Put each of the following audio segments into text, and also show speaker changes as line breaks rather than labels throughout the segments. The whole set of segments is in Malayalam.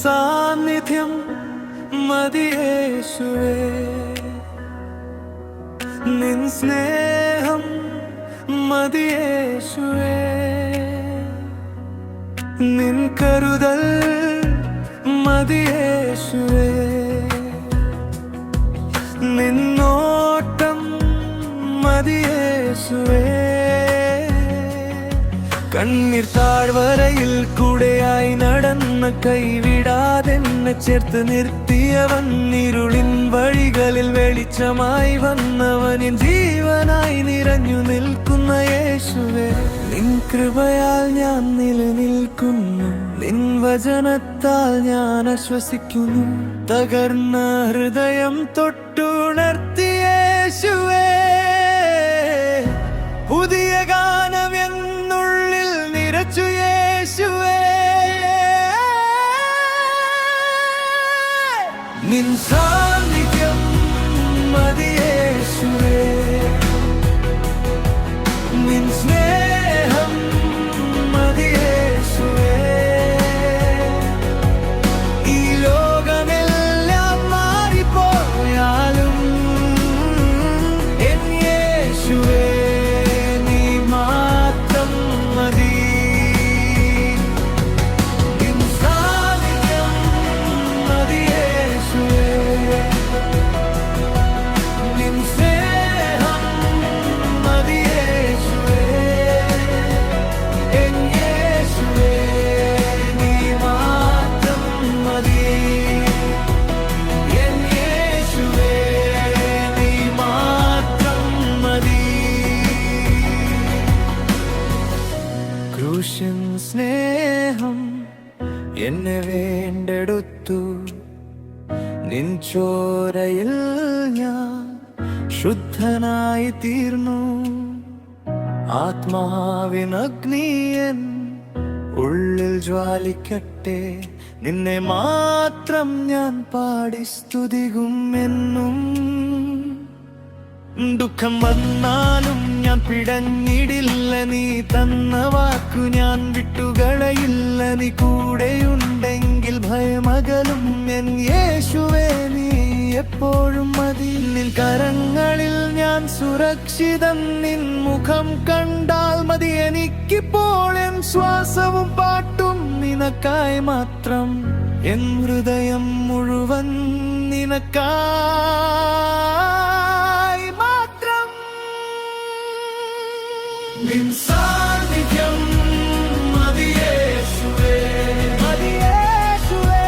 സാന്നിധ്യം മതിയേശുവേ, നിൻ സ്നേഹം മതിയേശുവേ, നിൻ കരുതൽ മതിയേശുവേ, നിന്നോട്ടം മതിയേശുവേ. കണ്ണീർ താഴ്വരയിൽ കൂടെയായി നടന്ന കൈവിടാതെന്നെ ചേർത്ത് നിർത്തിയവൻ, ഇരുളിൻ വഴികളിൽ വെളിച്ചമായി വന്നവൻ, ജീവനായി നിറഞ്ഞു നിൽക്കുന്ന യേശുവേ. നിൻ കൃപയാൽ ഞാൻ നിലനിൽക്കുന്നു, നിൻ വചനത്താൽ ഞാൻ ആശ്വസിക്കുന്നു. തകർന്ന ഹൃദയം തൊട്ടുണർത്തിയ യേശുവേ, പുതിയ ഗാനം എന്നുള്ളിൽ നിറച്ചു യേശുവേ. നിൻ സാന്നിധ്യം മതിയേശുവേ, നിൻ സ്നേഹം മതിയേശുവേ. ഈ ലോകമെല്ലാം മാറിപ്പോയാലും എൻ യേശുവേ നീ മാത്രം മതി. നിൻ സാന്നിധ്യം മതിയേശുവേ, നിൻ സ്നേഹം മതിയേശുവേ, എൻ യേശുവേ നീ മാത്രം മതി. എൻ യേശുവേ നീ മാത്രം മതി. ക്രൂശൻ സ്നേഹം എന്നെ വീണ്ടെടുത്തു, നിൻ ചോരയിൽ ഞാൻ ശുദ്ധനായി തീർന്നു. ആത്മാവിനഗ്നിയൻ ഉള്ളിൽ ജ്വാലിക്കട്ടെ, നിന്നെ മാത്രം ഞാൻ പാടി സ്തുതിക്കും എന്നും. ദുഃഖം വന്നാലും ഞാൻ പിടഞ്ഞിടില്ല, നീ തന്ന വാക്കു ഞാൻ വിട്ടുകളയില്ല. നീ കൂടെയുണ്ടെങ്കിൽ ഭയമകലും എൻ യേശുവേ നീ എപ്പോഴും മതി. നിൻ കരങ്ങളിൽ ഞാൻ സുരക്ഷിതം, നിൻ മുഖം കണ്ടാൽ മതി എനിക്കിപ്പോൾ. എൻ ശ്വാസവും പാട്ടും നിനക്കായി മാത്രം, എൻ ഹൃദയം മുഴുവൻ നിനക്കായി മാത്രം. നിൻ സാന്നിധ്യം മതിയേശുവേ, മതിയേശുവേ,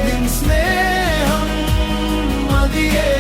നിൻ സ്നേഹം മതിയേ